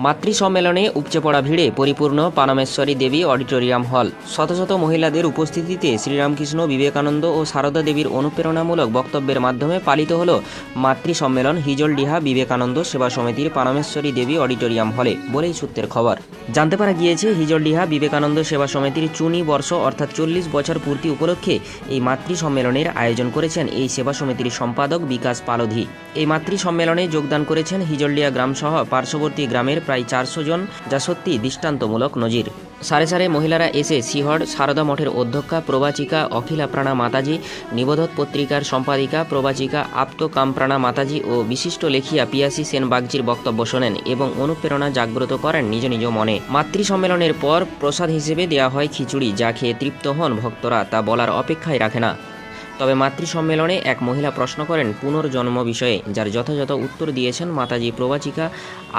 মাতৃ সম্মেলনে উপচে পড়া ভিড়ে পরিপূর্ণ পানমেশ্বরী দেবী অডিটোরিয়াম হল। শত শত মহিলাদের উপস্থিতিতে শ্রীরামকৃষ্ণ, বিবেকানন্দ ও সারদা দেবীর অনুপ্রেরণামূলক বক্তব্যের মাধ্যমে পালিত হল মাতৃ সম্মেলন হিজলডিহা বিবেকানন্দ সেবা সমিতির পানমেশ্বরী দেবী অডিটোরিয়াম হলে বলেই সূত্রের খবর। জানতে পারা গিয়েছে, হিজলডিহা বিবেকানন্দ সেবা সমিতির চুনি বর্ষ অর্থাৎ 40 বছর পূর্তি উপলক্ষে এই মাতৃ সম্মেলনের আয়োজন করেছেন এই সেবা সমিতির সম্পাদক বিকাশ পালোধি। এই মাতৃ সম্মেলনে যোগদান করেছেন হিজলডিহা গ্রামসহ পার্শ্ববর্তী গ্রামের প্রায় 400 জন, যা সত্যি দৃষ্টান্তমূলক নজির। সারে সারে মহিলারা এসে সিহড় সারদা মঠের অধ্যক্ষা প্রবাচিকা অখিলা প্রাণা মাতাজি, নিবোধক পত্রিকার সম্পাদিকা প্রবাচিকা আপ্ত কামপ্রাণা মাতাজি ও বিশিষ্ট লেখিয়া পিয়াসী সেন বাগজির বক্তব্য শোনেন এবং অনুপ্রেরণা জাগ্রত করেন নিজ নিজ মনে। মাতৃ সম্মেলনের পর প্রসাদ হিসেবে দেওয়া হয় খিচুড়ি, যা খেয়ে তৃপ্ত হন ভক্তরা, তা বলার অপেক্ষাই রাখে না। তবে মাতৃ সম্মেলনে এক মহিলা প্রশ্ন করেন পুনর্জন্ম বিষয়ে, যার যথাযথ উত্তর দিয়েছেন মাতাজি প্রবাচিকা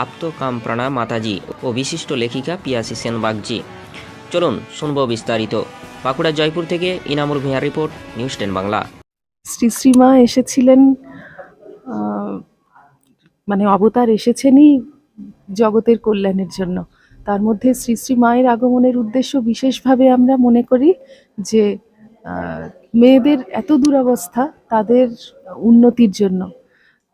আপ্ত কামপ্রাণা মাতাজি ও বিশিষ্ট লেখিকা পিয়াসী সেন বাগজি। চলুন শুনব বিস্তারিত। বাঁকুড়া জয়পুর থেকে ইনামুল ভূঁইয়ার রিপোর্ট, নিউজ 10 বাংলা। শ্রী শ্রীমা এসেছিলেন, মানে অবতার এসেছেনই জগতের কল্যাণের জন্য। তার মধ্যে শ্রী শ্রী মায়ের আগমনের উদ্দেশ্য বিশেষভাবে আমরা মনে করি যে মেয়েদের এত দুরবস্থা, তাদের উন্নতির জন্য।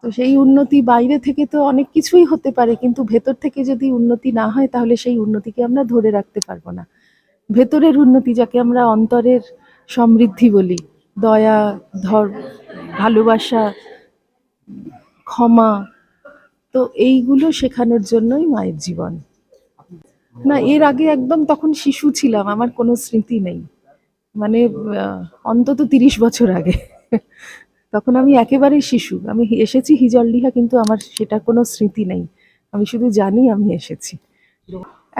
তো সেই উন্নতি বাইরে থেকে তো অনেক কিছুই হতে পারে, কিন্তু ভেতর থেকে যদি উন্নতি না হয় তাহলে সেই উন্নতিকে আমরা ধরে রাখতে পারবো না। ভেতরের উন্নতি, যাকে আমরা অন্তরের সমৃদ্ধি বলি, দয়া, ভালোবাসা, ক্ষমা, তো এইগুলো শেখানোর জন্যই মায়ের জীবন। না, এর আগে একদম তখন শিশু ছিলাম, আমার কোনো স্মৃতি নেই, মানে অন্তত 30 বছর আগে। তখন আমি একেবারেই শিশু। আমি এসেছি হিজলডিহা, কিন্তু আমার সেটা কোনো স্মৃতি নেই। আমি শুধু জানি আমি এসেছি।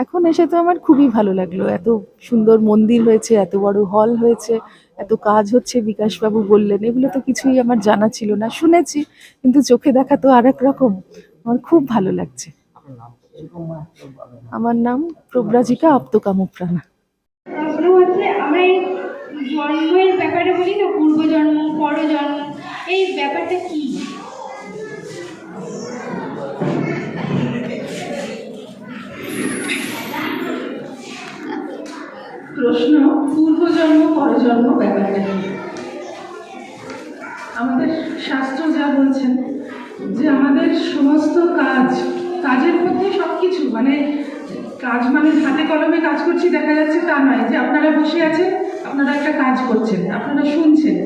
এখন এসে তো আমার খুবই ভালো লাগলো। এত সুন্দর মন্দির হয়েছে, এত বড় হল হয়েছে, এত কাজ হচ্ছে, বিকাশবাবু বললেন, এগুলো তো কিছুই আমার জানা ছিল না। শুনেছি, কিন্তু চোখে দেখা তো আরেক রকম। আমার খুব ভালো লাগছে। আমার নাম প্রব্রাজিকা আপ্তকামপ্রাণা। প্রশ্ন হচ্ছে, আমরা এই জন্মের ব্যাপারে বলি না, পূর্বজন্ম পরজন্ম, এই ব্যাপারটা কি? প্রশ্ন, পূর্বজন্ম পরজন্ম ব্যাপারটা কি? আমাদের শাস্ত্র যা বলছেন যে আমাদের সমস্ত কাজের মধ্যে সবকিছু, মানে কাজ মানে হাতে কলমে কাজ করছি দেখা যাচ্ছে তা নয়, যে আপনারা বসে আছেন, আপনারা একটা কাজ করছেন, আপনারা শুনছেন,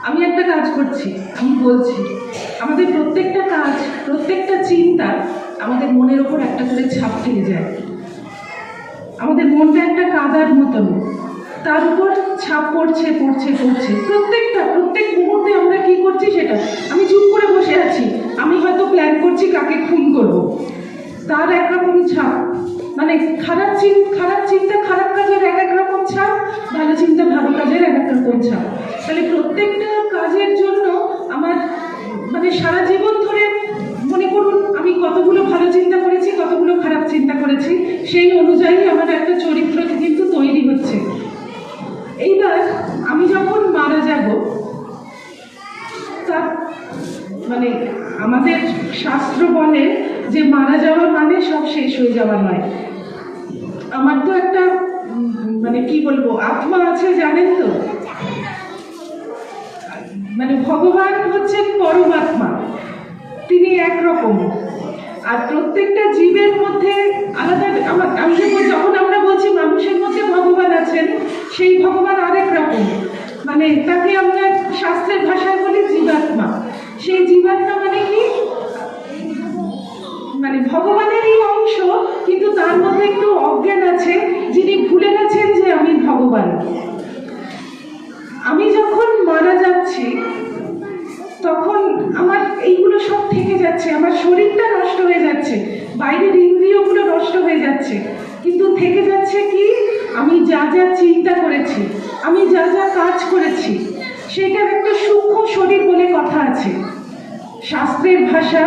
আমি একটা কাজ করছি, আমি বলছি। আমাদের প্রত্যেকটা কাজ, প্রত্যেকটা চিন্তা আমাদের মনের ওপর একটা করে ছাপ ফেলে যায়। আমাদের মনটা একটা কাদার মতন, তার উপর ছাপ পড়ছে পড়ছে পড়ছে। প্রত্যেক মুহূর্তে আমরা কি করছি সেটা। আমি চুপ করে বসে আছি, আমি হয়তো প্ল্যান করছি কাকে খুন করব, তার একরকম ছাপ। মানে খারাপ চিন্তা খারাপ কাজের এক রকম ছাপ, ভালো চিন্তা ভালো কাজের এক রকম ছাপ। তাহলে প্রত্যেকটা কাজের জন্য আমার মানে সারা জীবন ধরে মনে করুন আমি কতগুলো ভালো চিন্তা করেছি, কতগুলো খারাপ চিন্তা করেছি, সেই অনুযায়ী আমার একটা চরিত্র কিন্তু তৈরি হচ্ছে। এইবার আমি যখন মারা যাব, তা মানে আমাদের শাস্ত্র বলে যে মারা যাওয়া মানে সব শেষ হয়ে যাওয়া নয়। আমার তো একটা মানে কি বলবো, আত্মা আছে, জানেন তো। মানে ভগবান হচ্ছেন পরমাত্মা, তিনি একরকম। আর প্রত্যেকটা জীবের মধ্যে আলাদা। যখন আমরা বলছি মানুষের মধ্যে ভগবান আছেন, সেই ভগবান আরেক রকম। মানে তাকে আমরা শাস্ত্রের ভাষায় বলি জীবাত্মা। সেই জীবাত্মা মানে কি, মানে ভগবানেরই অংশ, কিন্তু তার মধ্যে একটু অজ্ঞান আছে, যিনি ভুলে গেছেন যে আমি ভগবান। আমি যখন মারা যাচ্ছি তখন আমার এইগুলো সব থেকে যাচ্ছে, আমার শরীরটা নষ্ট হয়ে যাচ্ছে, বাইরের ইন্দ্রিয়গুলো নষ্ট হয়ে যাচ্ছে, কিন্তু থেকে যাচ্ছে কি, আমি যা যা চিন্তা করেছি, আমি যা যা কাজ করেছি, সেটার একটা সূক্ষ্ম শরীর বলে কথা আছে। শাস্ত্রের ভাষা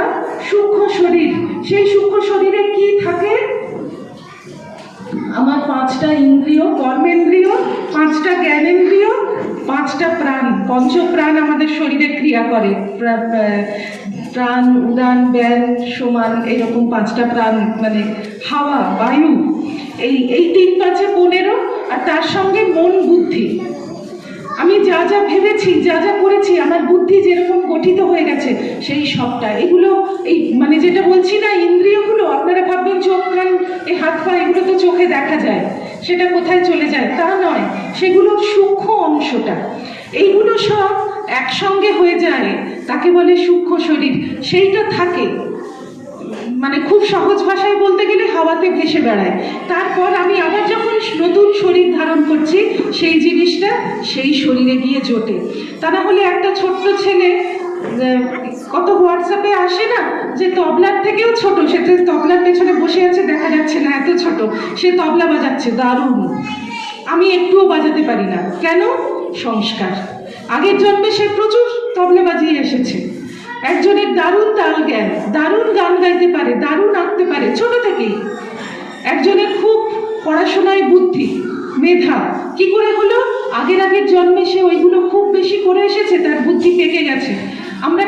সূক্ষ্ম শরীর। সেই সূক্ষ্ম শরীরে কি থাকে? আমার 5টা ইন্দ্রিয়, কর্মেন্দ্রিয়, 5টা জ্ঞানেন্দ্রিয়, 5টা প্রাণ, পঞ্চপ্রাণ আমাদের শরীরে ক্রিয়া করে। প্রাণ, উদান, ব্যান, সমান, এরকম 5টা প্রাণ, মানে হাওয়া, বায়ু, এই 3 5 15, আর তার সঙ্গে মন, বুদ্ধি। আমি যা যা ভেবেছি, যা যা করেছি, আমার বুদ্ধি যেরকম গঠিত হয়ে গেছে সেই সবটা, এগুলো এই মানে যেটা বলছি না, ইন্দ্রিয়গুলো, আপনারা ভাববেন চোখ, কান, এই হাত পা, এগুলো তো চোখে দেখা যায়, সেটা কোথায় চলে যায়, তা নয়, সেগুলো সূক্ষ্ম অংশটা। এইগুলো সব একসঙ্গে হয়ে যায়, তাকে বলে সূক্ষ্ম শরীর। সেইটা থাকে, মানে খুব সহজ ভাষায় বলতে গেলে হাওয়াতে ভেসে বেড়ায়। তারপর আমি আবার যখন নতুন শরীর ধারণ করছি, সেই জিনিসটা সেই শরীরে গিয়ে জোটে। তা না হলে একটা ছোট্ট ছেলে, কত হোয়াটসঅ্যাপে আসে না যে তবলার থেকেও ছোট, সে তবলার পেছনে বসে আছে, দেখা যাচ্ছে না, এত ছোট, সে তবলা বাজাচ্ছে, দারুণ। আমি একটুও বাজাতে পারি না, কেন? সংস্কার। আগের জন্মে সে প্রচুর তবলা বাজিয়ে এসেছে। একজনের দারুণ তাল জ্ঞান, দারুণ গান গাইতে পারে, দারুণ আঁকতে পারে ছোট থেকেই। একজনের খুব পড়াশোনায় বুদ্ধি, মেধা, কি করে হলো? আগের জন্মে সে ওইগুলো খুব বেশি করে এসেছে, তার বুদ্ধি পেকে গেছে। আমরা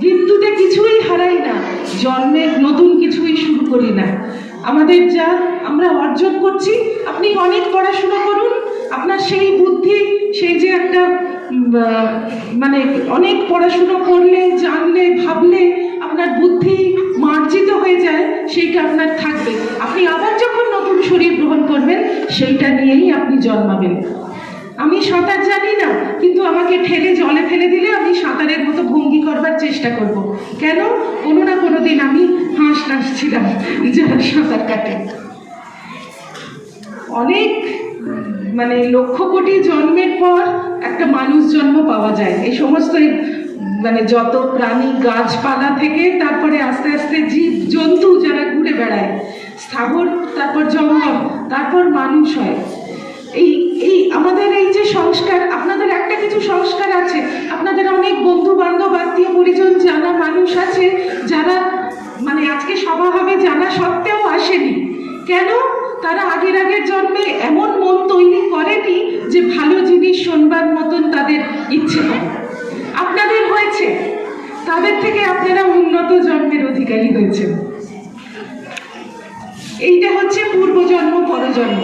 মৃত্যুতে কিছুই হারাই না, জন্মে নতুন কিছুই শুরু করি না। আমাদের যা আমরা অর্জন করছি, আপনি অনেক পড়াশোনা করুন, আপনার সেই বুদ্ধি, সেই যে একটা মানে অনেক পড়াশুনো করলে, জানলে, ভাবলে আপনার বুদ্ধি মার্জিত হয়ে যায়, সেইটা আপনার থাকবে। আপনি আবার যখন নতুন শরীর গ্রহণ করবেন, সেইটা নিয়েই আপনি জন্মাবেন। আমি সাঁতার জানি না, কিন্তু আমাকে ঠেলে জলে ফেলে দিলে আমি সাঁতারের মতো ভঙ্গি করবার চেষ্টা করব। কেন? কোনো না কোনো দিন আমি হাঁস নাচছিলাম যারা সাঁতার কাটে। অনেক মানে লক্ষ কোটি জন্মের পর একটা মানুষ জন্ম পাওয়া যায়। এই সমস্ত মানে যত প্রাণী, গাছপালা থেকে তারপরে আস্তে আস্তে জীব জন্তু যারা ঘুরে বেড়ায়, স্থাবর, তারপর জঙ্গল, তারপর মানুষ হয়। এই আমাদের এই যে সংস্কার, আপনাদের একটা কিছু সংস্কার আছে, আপনাদের অনেক বন্ধু বান্ধব, আত্মীয় পরিজন, জানা মানুষ আছে যারা মানে আজকে সভা হবে জানা সত্ত্বেও আসেনি। কেন? তারা আগের জন্মে এমন মন তৈরি করেনি যে ভালো জিনিস শোনবার মতন তাদের ইচ্ছে হয়। আপনাদের হয়েছে, তাদের থেকে আপনারা উন্নত জন্মের অধিকারী হয়েছেন। এইটা হচ্ছে পূর্বজন্ম, পরজন্ম।